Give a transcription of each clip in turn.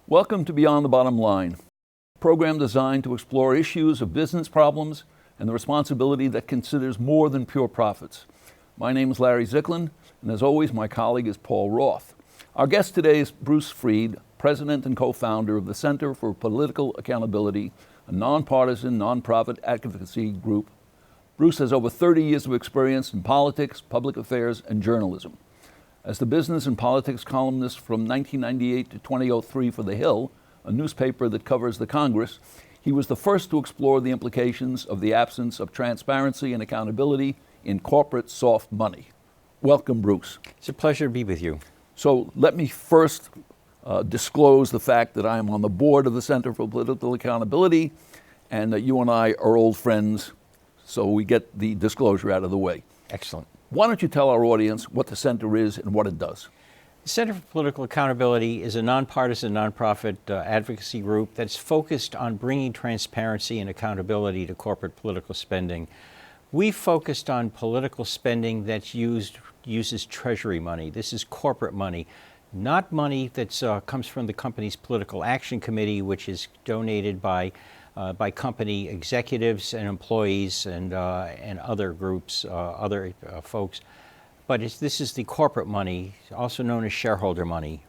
Welcome to Beyond the Bottom Line, a program designed to explore issues of business problems and the responsibility that considers more than pure profits. My name is Larry Zicklin, and as always, my colleague is Paul Roth. Our guest today is Bruce Freed, president and co-founder of the Center for Political Accountability, a nonpartisan, nonprofit advocacy group. Bruce has over 30 years of experience in politics, public affairs, and journalism. As the business and politics columnist from 1998 to 2003 for The Hill, a newspaper that covers the Congress, he was the first to explore the implications of the absence of transparency and accountability in corporate soft money. Welcome, Bruce. It's a pleasure to be with you. So let me first disclose the fact that I am on the board of the Center for Political Accountability and that you and I are old friends, so we get the disclosure out of the way. Excellent. Why don't you tell our audience what the Center is and what it does? The Center for Political Accountability is a nonpartisan, nonprofit advocacy group that's focused on bringing transparency and accountability to corporate political spending. We focused on political spending that uses Treasury money. This is corporate money, not money that comes from the company's political action committee, which is donated by company executives and employees and other groups, other folks. But this is the corporate money, also known as shareholder money.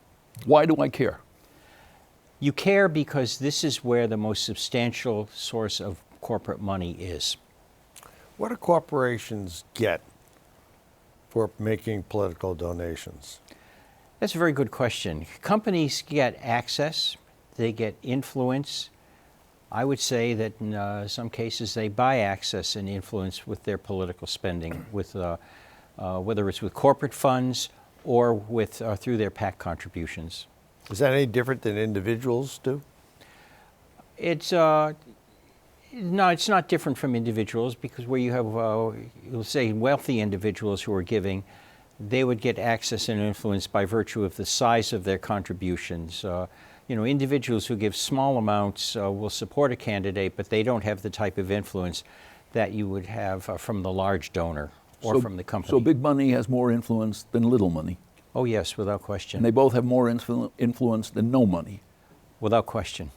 Why do I care? You care because this is where the most substantial source of corporate money is. What do corporations get for making political donations? That's a very good question. Companies get access, they get influence. I would say that in some cases they buy access and influence with their political spending, with whether it's with corporate funds or with through their PAC contributions. Is that any different than individuals do? It's no, it's not different from individuals, because where you have, you'll say, wealthy individuals who are giving, they would get access and influence by virtue of the size of their contributions. Individuals who give small amounts will support a candidate, but they don't have the type of influence that you would have from the large donor or from the company. So big money has more influence than little money? Oh yes, without question. And they both have more influence than no money? Without question.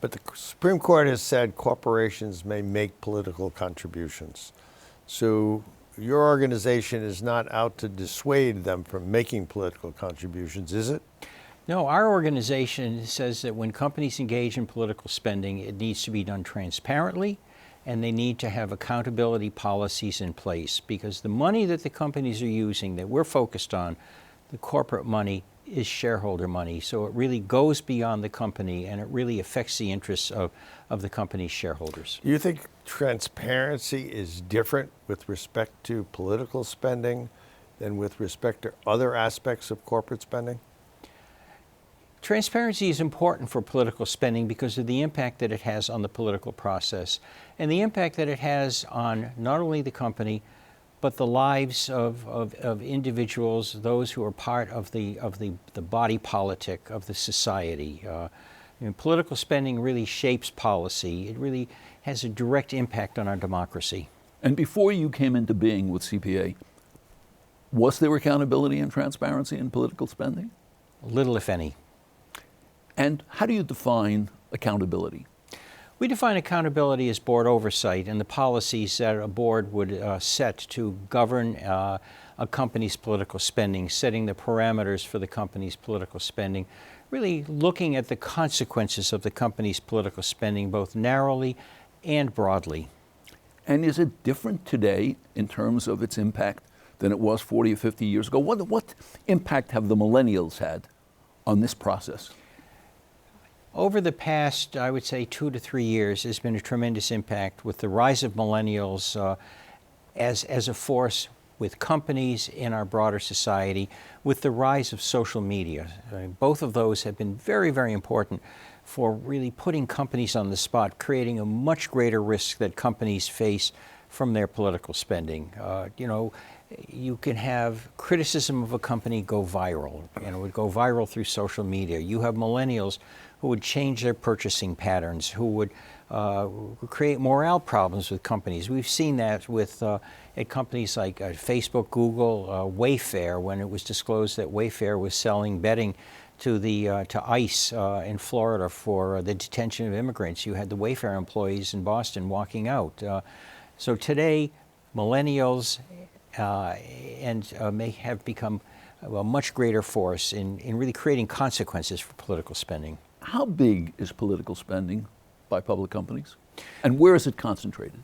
But the Supreme Court has said corporations may make political contributions. So your organization is not out to dissuade them from making political contributions, is it? No, our organization says that when companies engage in political spending, it needs to be done transparently, and they need to have accountability policies in place, because the money that the companies are using, that we're focused on, the corporate money, is shareholder money. So it really goes beyond the company, and it really affects the interests of the company's shareholders. Do you think transparency is different with respect to political spending than with respect to other aspects of corporate spending? Transparency is important for political spending because of the impact that it has on the political process, and the impact that it has on not only the company, but the lives of individuals, those who are part of the body politic of the society. Political spending really shapes policy. It really has a direct impact on our democracy. And before you came into being with CPA, was there accountability and transparency in political spending? Little, if any. And how do you define accountability? We define accountability as board oversight and the policies that a board would set to govern a company's political spending, setting the parameters for the company's political spending, really looking at the consequences of the company's political spending, both narrowly and broadly. And is it different today in terms of its impact than it was 40 or 50 years ago? What impact have the millennials had on this process? Over the past, I would say, 2 to 3 years, there's been a tremendous impact with the rise of millennials as a force with companies in our broader society, with the rise of social media. Both of those have been very, very important for really putting companies on the spot, creating a much greater risk that companies face from their political spending. You can have criticism of a company go viral, and it would go viral through social media. You have millennials who would change their purchasing patterns, who would create morale problems with companies. We've seen that with at companies like Facebook, Google, Wayfair, when it was disclosed that Wayfair was selling bedding to ICE in Florida for the detention of immigrants. You had the Wayfair employees in Boston walking out. So today, millennials may have become a much greater force in really creating consequences for political spending. How big is political spending by public companies? And where is it concentrated?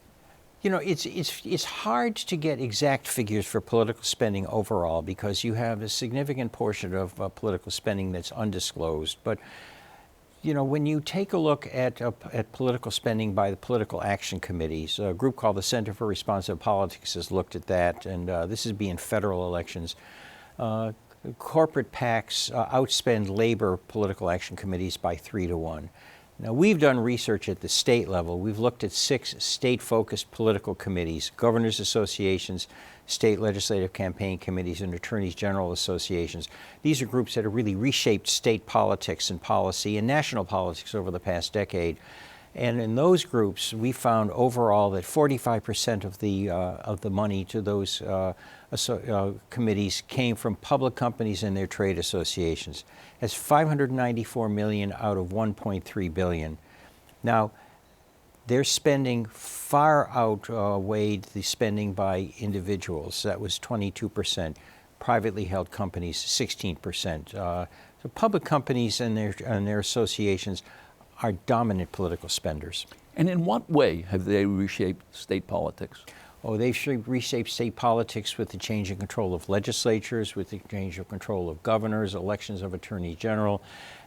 You know, it's hard to get exact figures for political spending overall because you have a significant portion of political spending that's undisclosed. But, you know, when you take a look at political spending by the political action committees, a group called the Center for Responsive Politics has looked at that, and this is being federal elections. Corporate PACs outspend labor political action committees by 3 to 1. Now, we've done research at the state level. We've looked at 6 state-focused political committees, governors' associations, state legislative campaign committees, and attorneys general associations. These are groups that have really reshaped state politics and policy and national politics over the past decade. And in those groups, we found overall that 45% of the money to those committees came from public companies and their trade associations. That's $594 million out of $1.3 billion. Now, their spending far outweighed the spending by individuals. That was 22%. Privately held companies, 16%. So public companies and their associations are dominant political spenders. And in what way have they reshaped state politics? Oh, they've reshaped state politics with the change in control of legislatures, with the change of control of governors, elections of attorney general.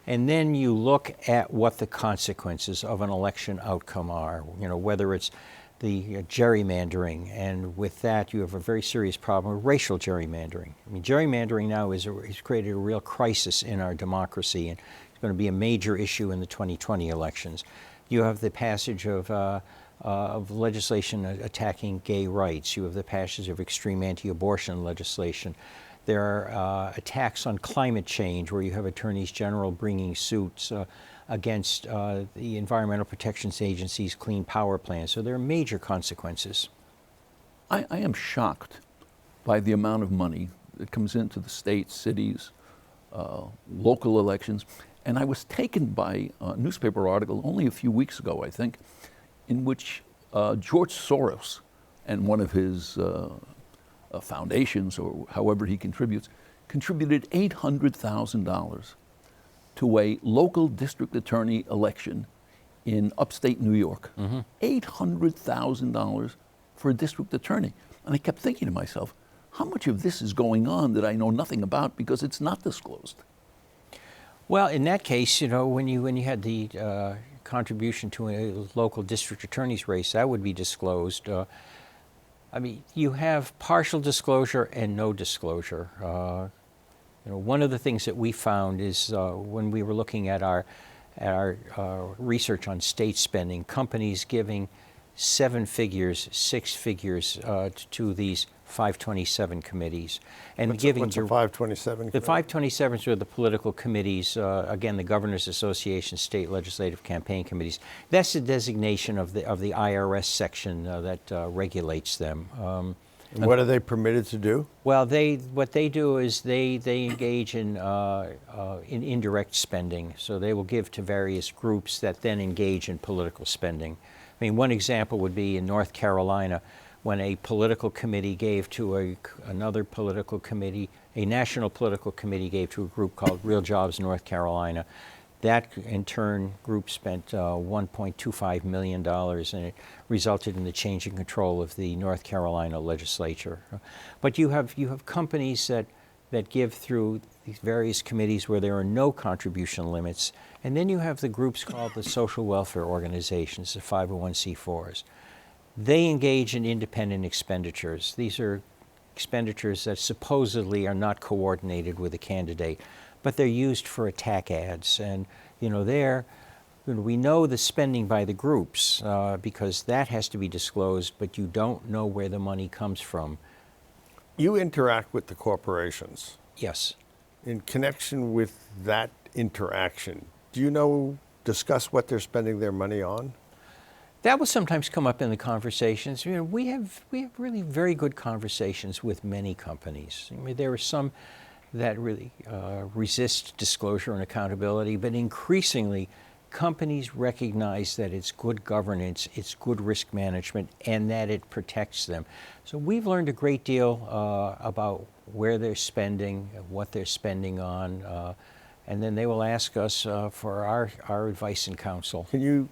And then you look at what the consequences of an election outcome are, you know, whether it's the gerrymandering, and with that you have a very serious problem with racial gerrymandering. I mean, gerrymandering now has created a real crisis in our democracy, and it's going to be a major issue in the 2020 elections. You have the passage of legislation attacking gay rights. You have the passage of extreme anti-abortion legislation. There are attacks on climate change, where you have attorneys general bringing suits against the Environmental Protection Agency's Clean Power Plan. So there are major consequences. I am shocked by the amount of money that comes into the states, cities, local elections. And I was taken by a newspaper article only a few weeks ago, I think, in which George Soros and one of his foundations, or however he contributed $800,000 to a local district attorney election in upstate New York. Mm-hmm. $800,000 for a district attorney. And I kept thinking to myself, how much of this is going on that I know nothing about because it's not disclosed? Well, in that case, you know, when you had the contribution to a local district attorney's race, that would be disclosed. I mean, you have partial disclosure and no disclosure. You know, one of the things that we found is when we were looking at our research on state spending, companies giving 7 figures, 6 figures to these 527 committees. And what's a 527 The 527s are the political committees, again, the Governors Association, state legislative campaign committees. That's the designation of the IRS section that regulates them. And what are they permitted to do? Well, what they do is they engage in indirect spending. So they will give to various groups that then engage in political spending. I mean, one example would be in North Carolina, when a political committee gave to another political committee, a national political committee gave to a group called Real Jobs North Carolina. That, in turn, group spent $1.25 million, and it resulted in the change in control of the North Carolina legislature. But you have companies that give through these various committees where there are no contribution limits, and then you have the groups called the social welfare organizations, the 501c4s. They engage in independent expenditures. These are expenditures that supposedly are not coordinated with a candidate, but they're used for attack ads. And, you know, we know the spending by the groups because that has to be disclosed, but you don't know where the money comes from. You interact with the corporations. Yes. In connection with that interaction, do you discuss what they're spending their money on? That will sometimes come up in the conversations. You know, we have really very good conversations with many companies. I mean, there are some that really resist disclosure and accountability, but increasingly companies recognize that it's good governance, it's good risk management, and that it protects them. So we've learned a great deal about where they're spending, what they're spending on, and then they will ask us for our advice and counsel. Can you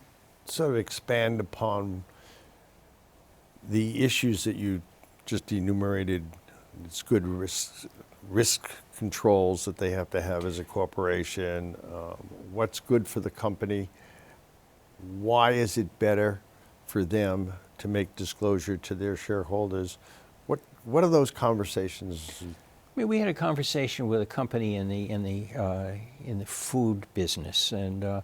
sort of expand upon the issues that you just enumerated? It's good risk controls that they have to have as a corporation. What's good for the company? Why is it better for them to make disclosure to their shareholders? What are those conversations? I mean, we had a conversation with a company in the food business, and I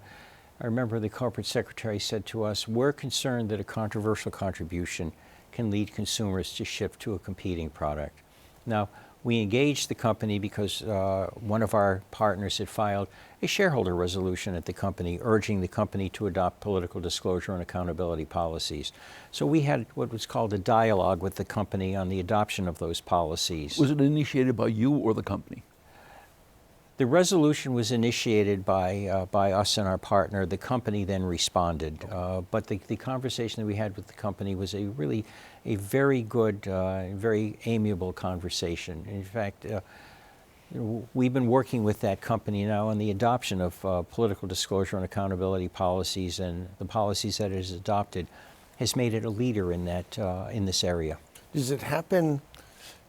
remember the corporate secretary said to us, "We're concerned that a controversial contribution can lead consumers to shift to a competing product." Now, we engaged the company because one of our partners had filed a shareholder resolution at the company urging the company to adopt political disclosure and accountability policies. So we had what was called a dialogue with the company on the adoption of those policies. Was it initiated by you or the company? The resolution was initiated by us and our partner. The company then responded. But the conversation that we had with the company was a very good, very amiable conversation. In fact, we've been working with that company now on the adoption of political disclosure and accountability policies, and the policies that it has adopted has made it a leader in that in this area. Does it happen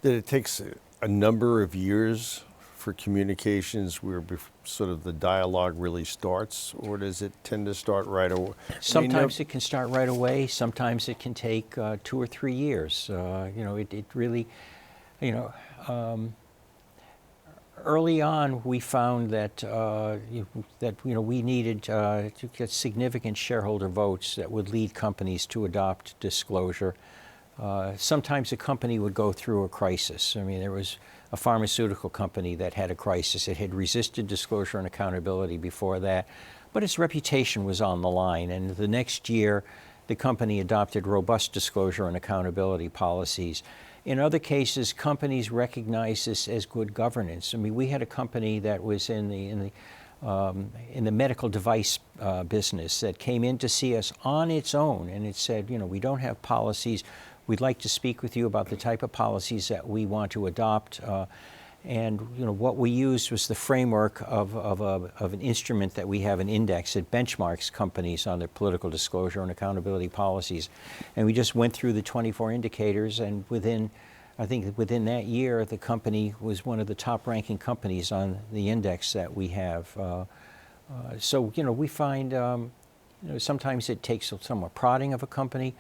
that it takes a number of years for communications where sort of the dialogue really starts, or does it tend to start right away? Sometimes it can start right away. Sometimes it can take 2 or 3 years. It really, early on we found that we needed to get significant shareholder votes that would lead companies to adopt disclosure. Sometimes a company would go through a crisis. I mean, there was a pharmaceutical company that had a crisis. It had resisted disclosure and accountability before that, but its reputation was on the line. And the next year, the company adopted robust disclosure and accountability policies. In other cases, companies recognize this as good governance. I mean, we had a company that was in the medical device business that came in to see us on its own, and it said, we don't have policies. We'd like to speak with you about the type of policies that we want to adopt. And what we used was the framework of an instrument that we have, an index that benchmarks companies on their political disclosure and accountability policies. And we just went through the 24 indicators, and within that year, the company was one of the top-ranking companies on the index that we have. So we find sometimes it takes somewhat prodding of a company.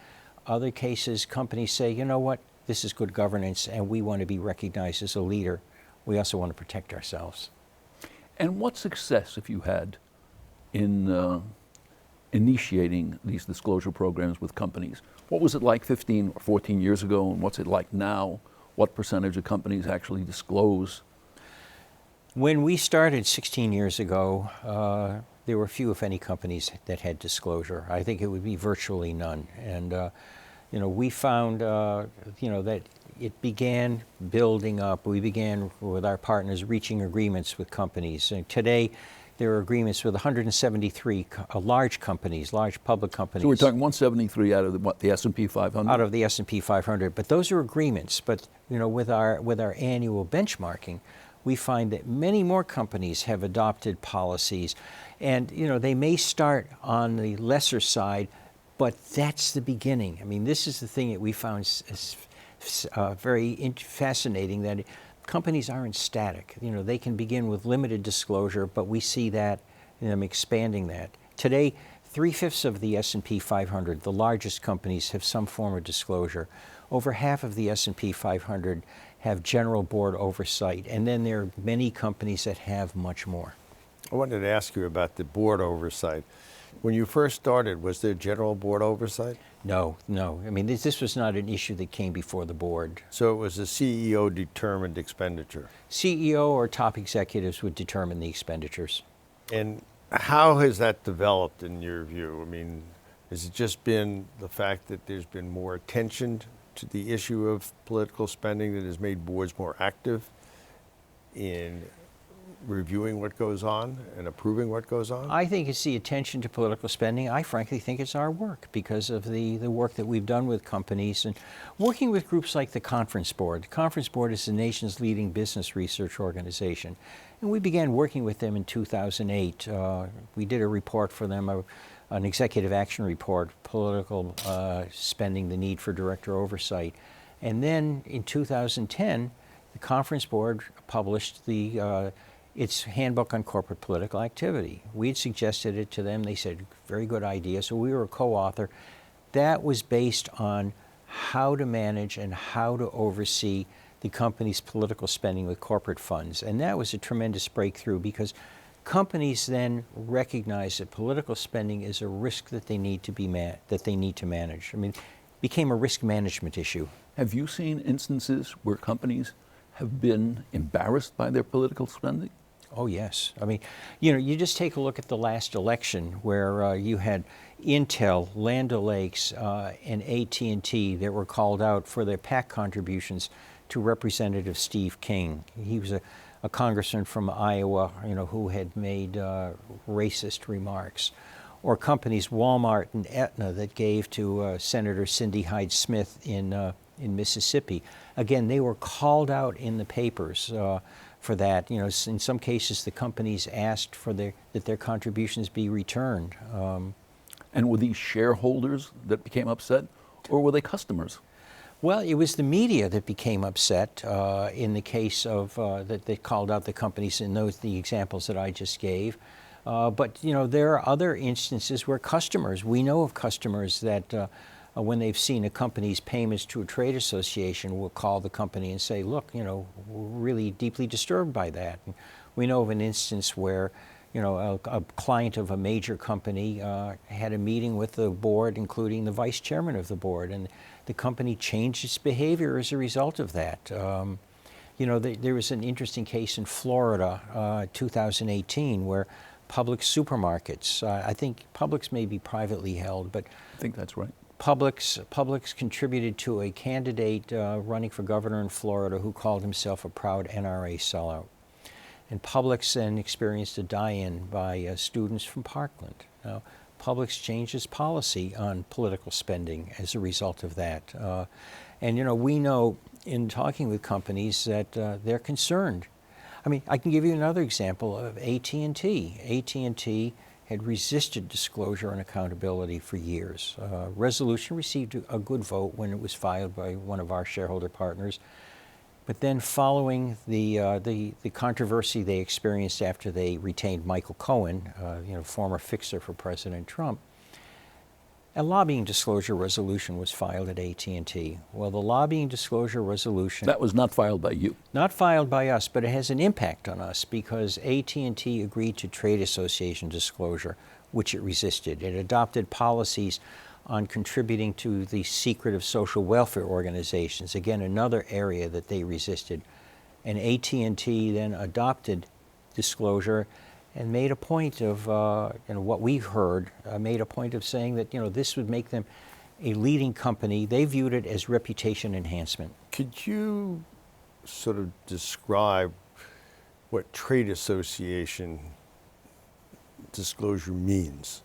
Other cases, companies say, you know what, this is good governance, and we want to be recognized as a leader. We also want to protect ourselves. And what success have you had in initiating these disclosure programs with companies? What was it like 15 or 14 years ago, and what's it like now? What percentage of companies actually disclose? When we started 16 years ago, there were few, if any, companies that had disclosure. I think it would be virtually none. And we found that it began building up. We began with our partners reaching agreements with companies. And today, there are agreements with 173 large companies, large public companies. So we're talking 173 out of the S&P 500? Out of the S&P 500. But those are agreements. But with our annual benchmarking, we find that many more companies have adopted policies. And they may start on the lesser side, but that's the beginning. I mean, this is the thing that we found very fascinating, that companies aren't static. They can begin with limited disclosure, but we see that them expanding that. Today, 3/5 of the S&P 500, the largest companies, have some form of disclosure. Over half of the S&P 500 have general board oversight, and then there are many companies that have much more. I wanted to ask you about the board oversight. When you first started, was there general board oversight? No. I mean, this was not an issue that came before the board. So it was a CEO-determined expenditure? CEO or top executives would determine the expenditures. And how has that developed in your view? I mean, has it just been the fact that there's been more attention to the issue of political spending that has made boards more active in reviewing what goes on and approving what goes on? I think it's the attention to political spending. I frankly think it's our work because of the work that we've done with companies and working with groups like the Conference Board. The Conference Board is the nation's leading business research organization. And we began working with them in 2008. We did a report for them, an executive action report, political spending, the need for director oversight. And then in 2010, the Conference Board published its handbook on corporate political activity. We had suggested it to them. They said, very good idea. So we were a co-author. That was based on how to manage and how to oversee the company's political spending with corporate funds. And that was a tremendous breakthrough because companies then recognized that political spending is a risk that they need to manage. I mean, it became a risk management issue. Have you seen instances where companies have been embarrassed by their political spending? Oh, yes. I mean, you just take a look at the last election where you had Intel, Land O'Lakes, and AT&T that were called out for their PAC contributions to Representative Steve King. He was a congressman from Iowa, who had made racist remarks. Or companies Walmart and Aetna that gave to Senator Cindy Hyde-Smith in Mississippi. Again, they were called out in the papers for that. In some cases, the companies asked for that their contributions be returned. And were these shareholders that became upset, or were they customers? Well, it was the media that became upset in the case of that they called out the companies in the examples that I just gave. But there are other instances where we know of customers that when they've seen a company's payments to a trade association will call the company and say, look, we're really deeply disturbed by that. And we know of an instance where a client of a major company had a meeting with the board, including the vice chairman of the board, and the company changed its behavior as a result of that. There was an interesting case in Florida, 2018, where Publix supermarkets, I think Publix may be privately held, but I think that's right. Publix contributed to a candidate running for governor in Florida who called himself a proud NRA sellout. And Publix then experienced a die-in by students from Parkland. Now, Publix changed its policy on political spending as a result of that. And we know in talking with companies that they're concerned. I mean, I can give you another example of AT&T. AT&T had resisted disclosure and accountability for years. Resolution received a good vote when it was filed by one of our shareholder partners. But then following the controversy they experienced after they retained Michael Cohen, former fixer for President Trump, a lobbying disclosure resolution was filed at AT&T. Well, the lobbying disclosure resolution... That was not filed by you. Not filed by us, but it has an impact on us because AT&T agreed to trade association disclosure, which it resisted. It adopted policies on contributing to the secret of social welfare organizations, again, another area that they resisted. And AT&T then adopted disclosure and made a point of, what we heard, made a point of saying that, this would make them a leading company. They viewed it as reputation enhancement. Could you sort of describe what trade association disclosure means?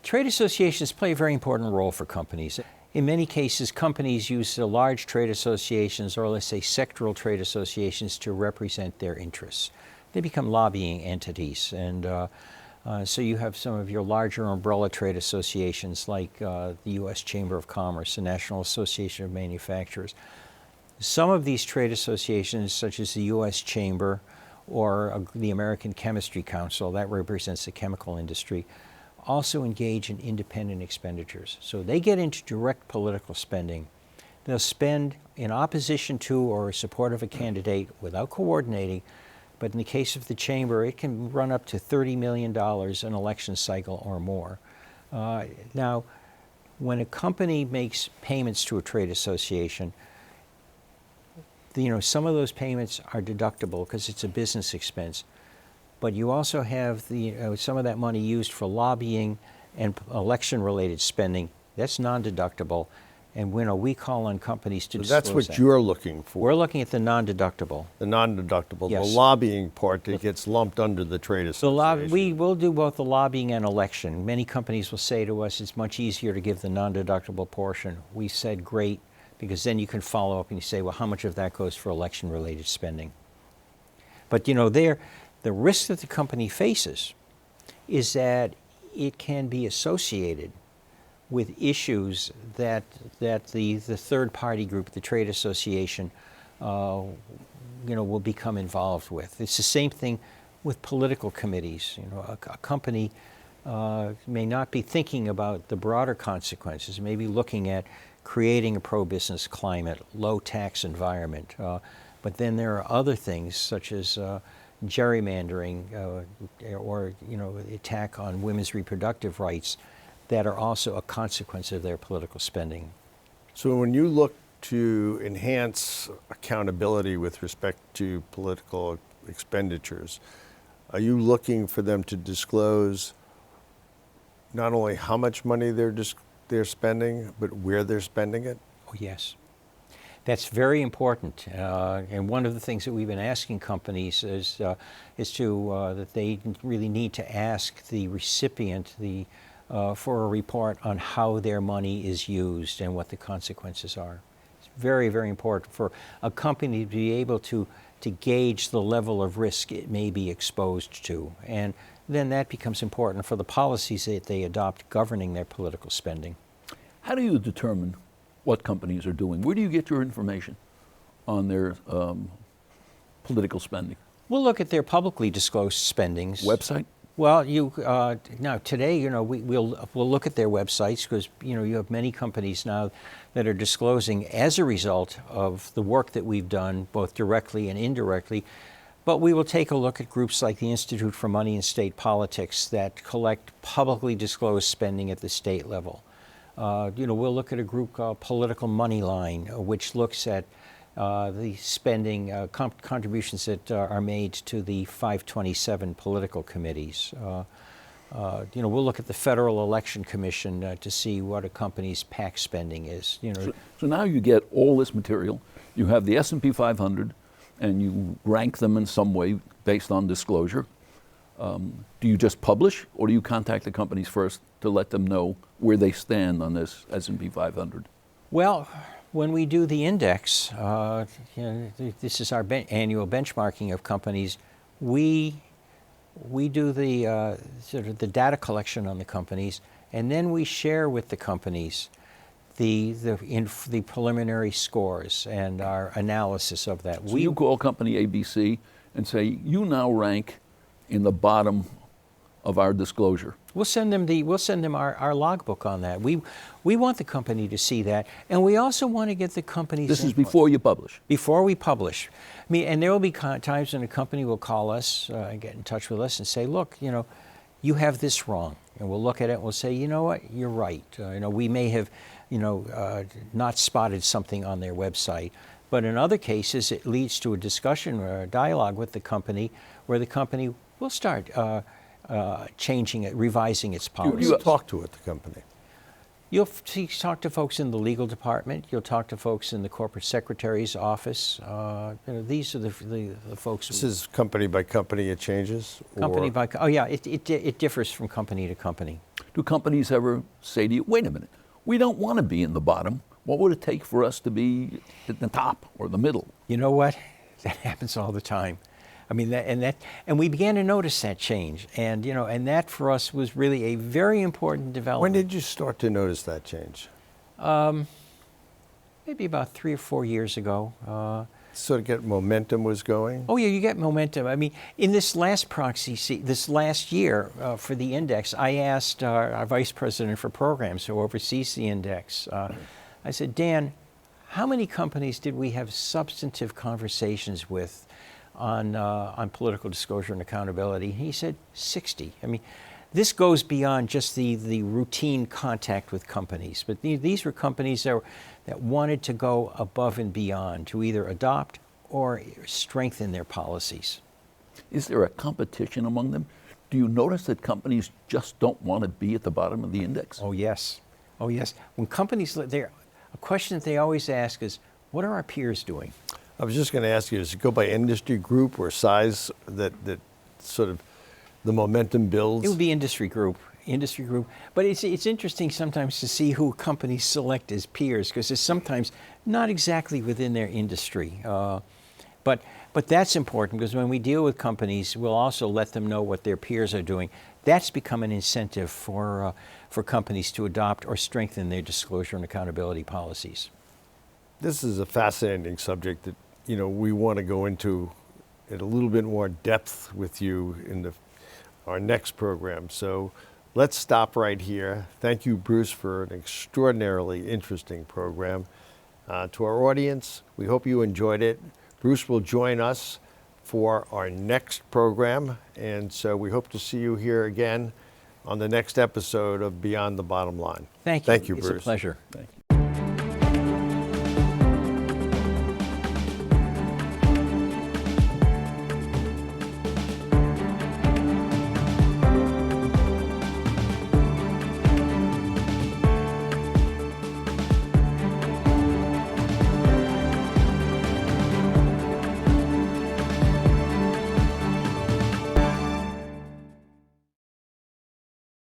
Trade associations play a very important role for companies. In many cases, companies use the large trade associations, or let's say sectoral trade associations, to represent their interests. They become lobbying entities, and so you have some of your larger umbrella trade associations like the U.S. Chamber of Commerce, the National Association of Manufacturers. Some of these trade associations, such as the U.S. Chamber or the American Chemistry Council, that represents the chemical industry, also engage in independent expenditures. So they get into direct political spending. They'll spend in opposition to or support of a candidate without coordinating. But in the case of the Chamber, it can run up to $30 million an election cycle or more. Now, when a company makes payments to a trade association, some of those payments are deductible because it's a business expense. But you also have some of that money used for lobbying and election-related spending. That's non-deductible. And we call on companies to So disclose that's what that. you're looking for. We're looking at the non-deductible. The non-deductible, Yes. the lobbying part that gets lumped under the trade association. We will do both the lobbying and election. Many companies will say to us, it's much easier to give the non-deductible portion. We said, great, because then you can follow up and you say, well, how much of that goes for election-related spending? But the risk that the company faces is that it can be associated with issues that the third-party group, the trade association, will become involved with. It's the same thing with political committees. A company may not be thinking about the broader consequences, maybe looking at creating a pro-business climate, low-tax environment. But then there are other things such as gerrymandering or attack on women's reproductive rights that are also a consequence of their political spending. So when you look to enhance accountability with respect to political expenditures, are you looking for them to disclose not only how much money they're spending, but where they're spending it? Oh, yes. That's very important. And one of the things that we've been asking companies is that they really need to ask the recipient for a report on how their money is used and what the consequences are. It's very, very important for a company to be able to gauge the level of risk it may be exposed to. And then that becomes important for the policies that they adopt governing their political spending. How do you determine what companies are doing? Where do you get your information on their political spending? We'll look at their publicly disclosed spendings. Website? Well, now today, we'll look at their websites because you have many companies now that are disclosing as a result of the work that we've done, both directly and indirectly. But we will take a look at groups like the Institute for Money and State Politics that collect publicly disclosed spending at the state level. We'll look at a group called Political Moneyline, which looks at the spending contributions that are made to the 527 political committees. We'll look at the Federal Election Commission to see what a company's PAC spending is. So now you get all this material. You have the S&P 500, and you rank them in some way based on disclosure. Do you just publish, or do you contact the companies first to let them know where they stand on this S&P 500? Well, when we do the index, this is our annual benchmarking of companies. We do the sort of the data collection on the companies, and then we share with the companies the preliminary scores and our analysis of that. So you call company ABC and say, you now rank in the bottom of our disclosure. We'll send them our logbook on that. We want the company to see that, and we also want to get the company's This is input. before you publish. Before we publish. And there will be times when a company will call us and get in touch with us and say, look, you have this wrong. And we'll look at it and we'll say, you know what, you're right. We may have, not spotted something on their website. But in other cases, it leads to a discussion or a dialogue with the company where the company will start changing it, revising its policies. You talk to at the company. You'll talk to folks in the legal department. You'll talk to folks in the corporate secretary's office. These are the folks. This is company by company. It changes. Company by it differs from company to company. Do companies ever say to you, wait a minute, we don't want to be in the bottom. What would it take for us to be at the top or the middle? You know what? That happens all the time. And we began to notice that change, and that for us was really a very important development. When did you start to notice that change? Maybe about 3 or 4 years ago. Sort of get momentum was going? Oh yeah, you get momentum. In this last this last year for the index, I asked our vice president for programs who oversees the index. I said, Dan, how many companies did we have substantive conversations with on political disclosure and accountability? He said 60. This goes beyond just the routine contact with companies, but these were companies that wanted to go above and beyond to either adopt or strengthen their policies. Is there a competition among them? Do you notice that companies just don't want to be at the bottom of the index? Oh yes. When companies, a question that they always ask is, what are our peers doing? I was just going to ask you, does it go by industry group or size that sort of the momentum builds? It would be industry group. But it's interesting sometimes to see who companies select as peers, because it's sometimes not exactly within their industry. But that's important, because when we deal with companies, we'll also let them know what their peers are doing. That's become an incentive for companies to adopt or strengthen their disclosure and accountability policies. This is a fascinating subject that we want to go into in a little bit more depth with you in our next program. So let's stop right here. Thank you, Bruce, for an extraordinarily interesting program. To our audience, we hope you enjoyed it. Bruce will join us for our next program, and so we hope to see you here again on the next episode of Beyond the Bottom Line. Thank you. Thank you, It's Bruce. a pleasure. Thank you.